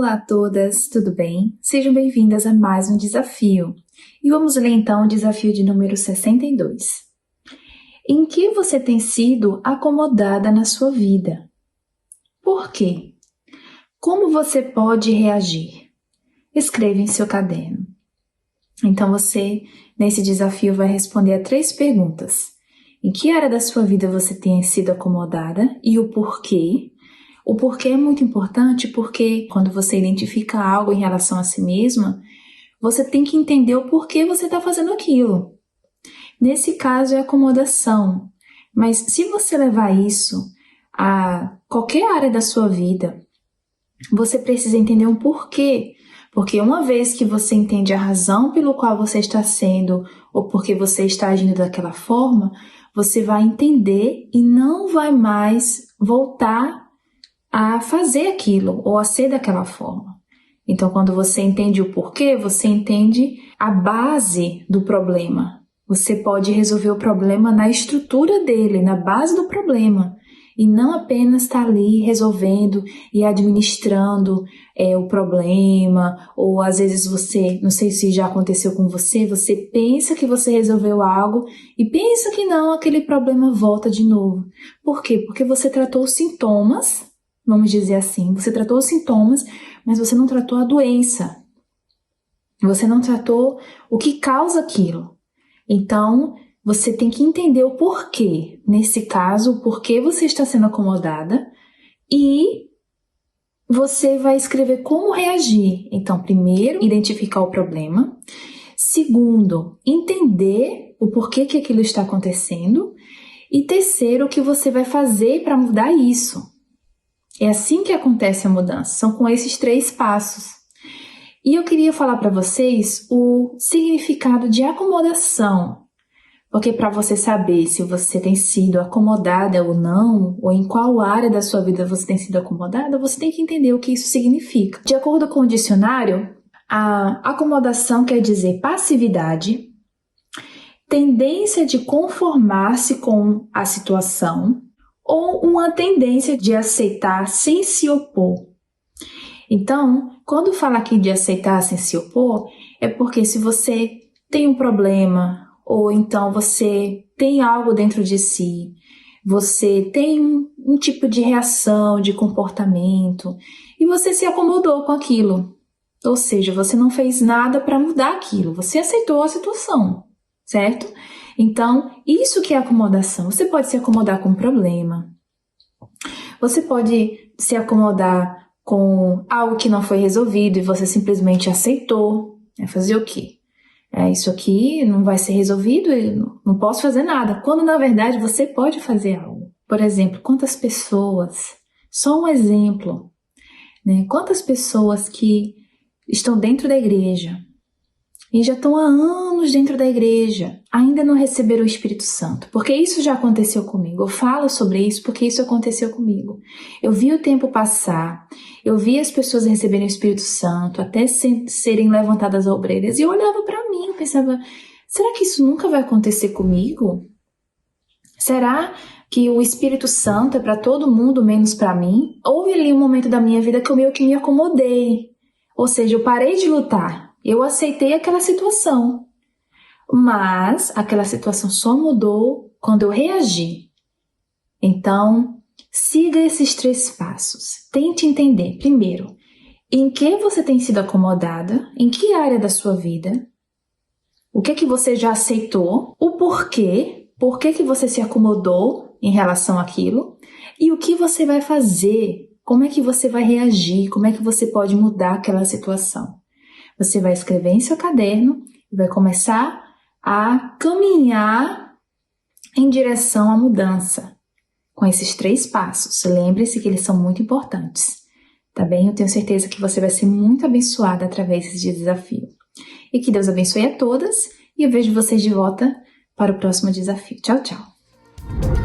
Olá a todas, tudo bem? Sejam bem-vindas a mais um desafio. E vamos ler então o desafio de número 62. Em que você tem sido acomodada na sua vida? Por quê? Como você pode reagir? Escreva em seu caderno. Então você, nesse desafio, vai responder a 3 perguntas. Em que área da sua vida você tem sido acomodada e o porquê? O porquê é muito importante porque quando você identifica algo em relação a si mesma, você tem que entender o porquê você está fazendo aquilo. Nesse caso é acomodação, mas se você levar isso a qualquer área da sua vida, você precisa entender um porquê. Porque uma vez que você entende a razão pelo qual você está sendo ou porque você está agindo daquela forma, você vai entender e não vai mais voltar a fazer aquilo ou a ser daquela forma. Então, quando você entende o porquê, você entende a base do problema. Você pode resolver o problema na estrutura dele, na base do problema, e não apenas estar ali resolvendo e administrando o problema, ou às vezes você, não sei se já aconteceu com você, você pensa que você resolveu algo e pensa que não, aquele problema volta de novo. Por quê? Porque você tratou os sintomas, vamos dizer assim, você tratou os sintomas, mas você não tratou a doença. Você não tratou o que causa aquilo. Então, você tem que entender o porquê. Nesse caso, o porquê você está sendo acomodada e você vai escrever como reagir. Então, primeiro, identificar o problema. Segundo, entender o porquê que aquilo está acontecendo. E terceiro, o que você vai fazer para mudar isso. É assim que acontece a mudança, são com esses 3 passos. E eu queria falar para vocês o significado de acomodação, porque para você saber se você tem sido acomodada ou não, ou em qual área da sua vida você tem sido acomodada, você tem que entender o que isso significa. De acordo com o dicionário, a acomodação quer dizer passividade, tendência de conformar-se com a situação, ou uma tendência de aceitar sem se opor. Então, quando fala aqui de aceitar sem se opor, é porque se você tem um problema, ou então você tem algo dentro de si, você tem um tipo de reação, de comportamento, e você se acomodou com aquilo. Ou seja, você não fez nada para mudar aquilo, você aceitou a situação, certo? Então, isso que é acomodação. Você pode se acomodar com um problema. Você pode se acomodar com algo que não foi resolvido e você simplesmente aceitou. Fazer o quê? Isso aqui não vai ser resolvido e não posso fazer nada. Quando, na verdade, você pode fazer algo. Por exemplo, quantas pessoas... Só um exemplo. Né? Quantas pessoas que estão dentro da igreja e já estão há anos dentro da igreja, ainda não receberam o Espírito Santo, porque isso já aconteceu comigo. Eu falo sobre isso porque isso aconteceu comigo. Eu vi o tempo passar, eu vi as pessoas receberem o Espírito Santo, até serem levantadas obreiras, e eu olhava para mim e pensava, será que isso nunca vai acontecer comigo? Será que o Espírito Santo é para todo mundo, menos para mim? Houve ali um momento da minha vida que eu meio que me acomodei, ou seja, eu parei de lutar. Eu aceitei aquela situação, mas aquela situação só mudou quando eu reagi. Então, siga esses 3 passos. Tente entender, primeiro, em que você tem sido acomodada, em que área da sua vida, o que você já aceitou, o porquê, por que você se acomodou em relação àquilo, e o que você vai fazer, como é que você vai reagir, como é que você pode mudar aquela situação. Você vai escrever em seu caderno e vai começar a caminhar em direção à mudança com esses 3 passos. Lembre-se que eles são muito importantes, tá bem? Eu tenho certeza que você vai ser muito abençoada através desse desafio. E que Deus abençoe a todas e eu vejo vocês de volta para o próximo desafio. Tchau, tchau!